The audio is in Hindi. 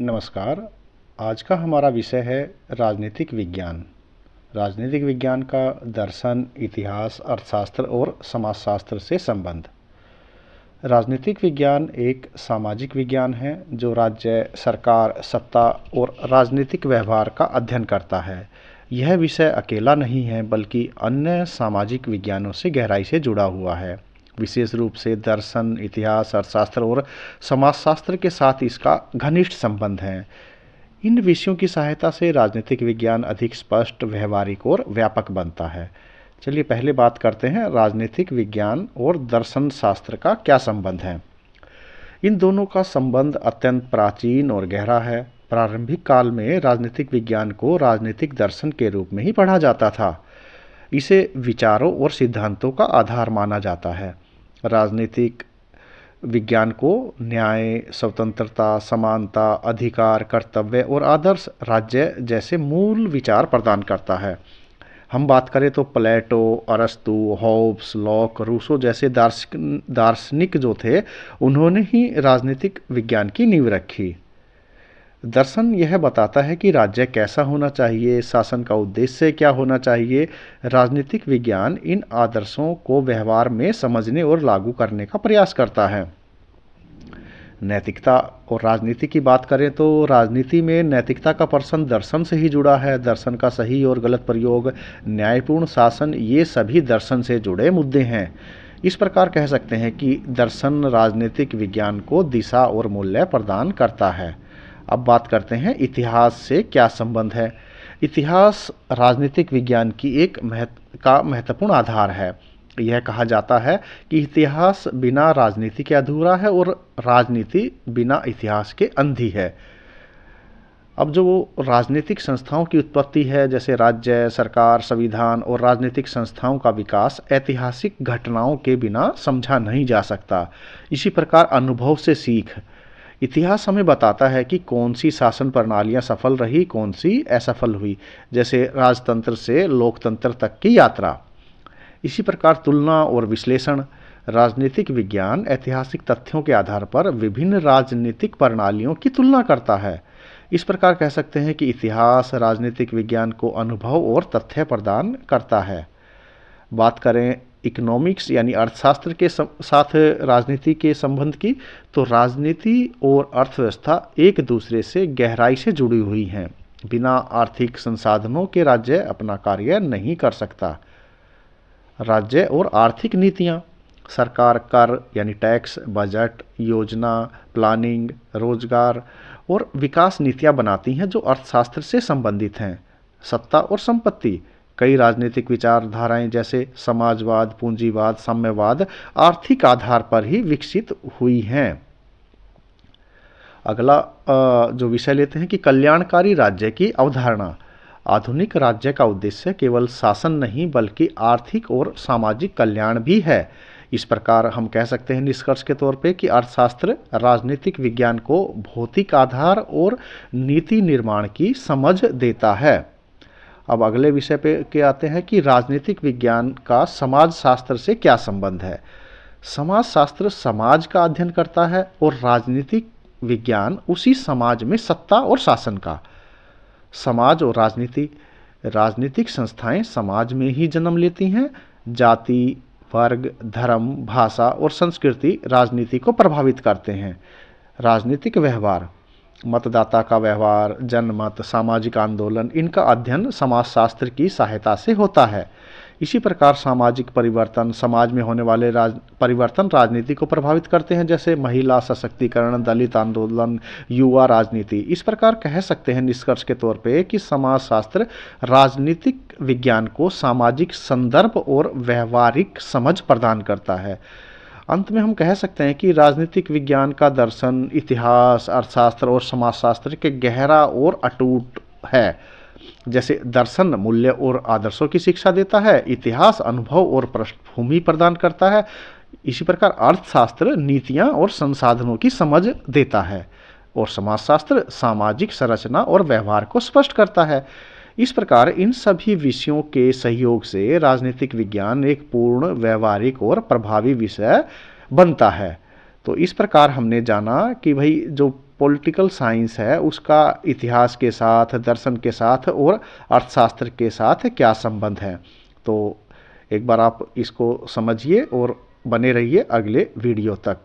नमस्कार। आज का हमारा विषय है राजनीतिक विज्ञान। राजनीतिक विज्ञान का दर्शन, इतिहास, अर्थशास्त्र और समाजशास्त्र से संबंध। राजनीतिक विज्ञान एक सामाजिक विज्ञान है जो राज्य, सरकार, सत्ता और राजनीतिक व्यवहार का अध्ययन करता है। यह विषय अकेला नहीं है बल्कि अन्य सामाजिक विज्ञानों से गहराई से जुड़ा हुआ है। विशेष रूप से दर्शन, इतिहास, अर्थशास्त्र और समाजशास्त्र के साथ इसका घनिष्ठ संबंध है। इन विषयों की सहायता से राजनीतिक विज्ञान अधिक स्पष्ट, व्यवहारिक और व्यापक बनता है। चलिए पहले बात करते हैं राजनीतिक विज्ञान और दर्शन शास्त्र का क्या संबंध है। इन दोनों का संबंध अत्यंत प्राचीन और गहरा है। प्रारंभिक काल में राजनीतिक विज्ञान को राजनीतिक दर्शन के रूप में ही पढ़ा जाता था। इसे विचारों और सिद्धांतों का आधार माना जाता है। राजनीतिक विज्ञान को न्याय, स्वतंत्रता, समानता, अधिकार, कर्तव्य और आदर्श राज्य जैसे मूल विचार प्रदान करता है। हम बात करें तो प्लेटो, अरस्तु, हॉब्स, लॉक, रूसो जैसे दार्शनिक जो थे, उन्होंने ही राजनीतिक विज्ञान की नींव रखी। दर्शन यह बताता है कि राज्य कैसा होना चाहिए, शासन का उद्देश्य क्या होना चाहिए। राजनीतिक विज्ञान इन आदर्शों को व्यवहार में समझने और लागू करने का प्रयास करता है। नैतिकता और राजनीति की बात करें तो राजनीति में नैतिकता का प्रश्न दर्शन से ही जुड़ा है। दर्शन का सही और गलत प्रयोग, न्यायपूर्ण शासन, ये सभी दर्शन से जुड़े मुद्दे हैं। इस प्रकार कह सकते हैं कि दर्शन राजनीतिक विज्ञान को दिशा और मूल्य प्रदान करता है। अब बात करते हैं इतिहास से क्या संबंध है। इतिहास राजनीतिक विज्ञान की एक महत्वपूर्ण आधार है। यह कहा जाता है कि इतिहास बिना राजनीति के अधूरा है और राजनीति बिना इतिहास के अंधी है। अब जो राजनीतिक संस्थाओं की उत्पत्ति है, जैसे राज्य, सरकार, संविधान और राजनीतिक संस्थाओं का विकास ऐतिहासिक घटनाओं के बिना समझा नहीं जा सकता। इसी प्रकार अनुभव से सीख। इतिहास हमें बताता है कि कौन सी शासन प्रणालियां सफल रही, कौन सी असफल हुई, जैसे राजतंत्र से लोकतंत्र तक की यात्रा। इसी प्रकार तुलना और विश्लेषण। राजनीतिक विज्ञान ऐतिहासिक तथ्यों के आधार पर विभिन्न राजनीतिक प्रणालियों की तुलना करता है। इस प्रकार कह सकते हैं कि इतिहास राजनीतिक विज्ञान को अनुभव और तथ्य प्रदान करता है। बात करें इकोनॉमिक्स यानी अर्थशास्त्र के साथ राजनीति के संबंध की, तो राजनीति और अर्थव्यवस्था एक दूसरे से गहराई से जुड़ी हुई हैं। बिना आर्थिक संसाधनों के राज्य अपना कार्य नहीं कर सकता। राज्य और आर्थिक नीतियाँ। सरकार कर यानी टैक्स, बजट, योजना, प्लानिंग, रोजगार और विकास नीतियाँ बनाती हैं जो अर्थशास्त्र से संबंधित हैं। सत्ता और संपत्ति। कई राजनीतिक विचारधाराएं जैसे समाजवाद, पूंजीवाद, साम्यवाद आर्थिक आधार पर ही विकसित हुई हैं। अगला जो विषय लेते हैं कि कल्याणकारी राज्य की अवधारणा। आधुनिक राज्य का उद्देश्य केवल शासन नहीं बल्कि आर्थिक और सामाजिक कल्याण भी है। इस प्रकार हम कह सकते हैं निष्कर्ष के तौर पे कि अर्थशास्त्र राजनीतिक विज्ञान को भौतिक आधार और नीति निर्माण की समझ देता है। अब अगले विषय पे के आते हैं कि राजनीतिक विज्ञान का समाजशास्त्र से क्या संबंध है। समाजशास्त्र समाज का अध्ययन करता है और राजनीतिक विज्ञान उसी समाज में सत्ता और शासन का। समाज और राजनीति। राजनीतिक संस्थाएं समाज में ही जन्म लेती हैं। जाति, वर्ग, धर्म, भाषा और संस्कृति राजनीति को प्रभावित करते हैं। राजनीतिक व्यवहार, मतदाता का व्यवहार, जनमत, सामाजिक आंदोलन, इनका अध्ययन समाजशास्त्र की सहायता से होता है। इसी प्रकार सामाजिक परिवर्तन, समाज में होने वाले परिवर्तन राजनीति को प्रभावित करते हैं, जैसे महिला सशक्तिकरण, दलित आंदोलन, युवा राजनीति। इस प्रकार कह सकते हैं निष्कर्ष के तौर पे कि समाजशास्त्र राजनीतिक विज्ञान को सामाजिक संदर्भ और व्यवहारिक समझ प्रदान करता है। अंत में हम कह सकते हैं कि राजनीतिक विज्ञान का दर्शन, इतिहास, अर्थशास्त्र और समाजशास्त्र के गहरा और अटूट है। जैसे दर्शन मूल्य और आदर्शों की शिक्षा देता है, इतिहास अनुभव और पृष्ठभूमि प्रदान करता है। इसी प्रकार अर्थशास्त्र नीतियां और संसाधनों की समझ देता है और समाजशास्त्र सामाजिक संरचना और व्यवहार को स्पष्ट करता है। इस प्रकार इन सभी विषयों के सहयोग से राजनीतिक विज्ञान एक पूर्ण, व्यवहारिक और प्रभावी विषय बनता है। तो इस प्रकार हमने जाना कि भाई जो पॉलिटिकल साइंस है उसका इतिहास के साथ, दर्शन के साथ और अर्थशास्त्र के साथ क्या संबंध है। तो एक बार आप इसको समझिए और बने रहिए अगले वीडियो तक।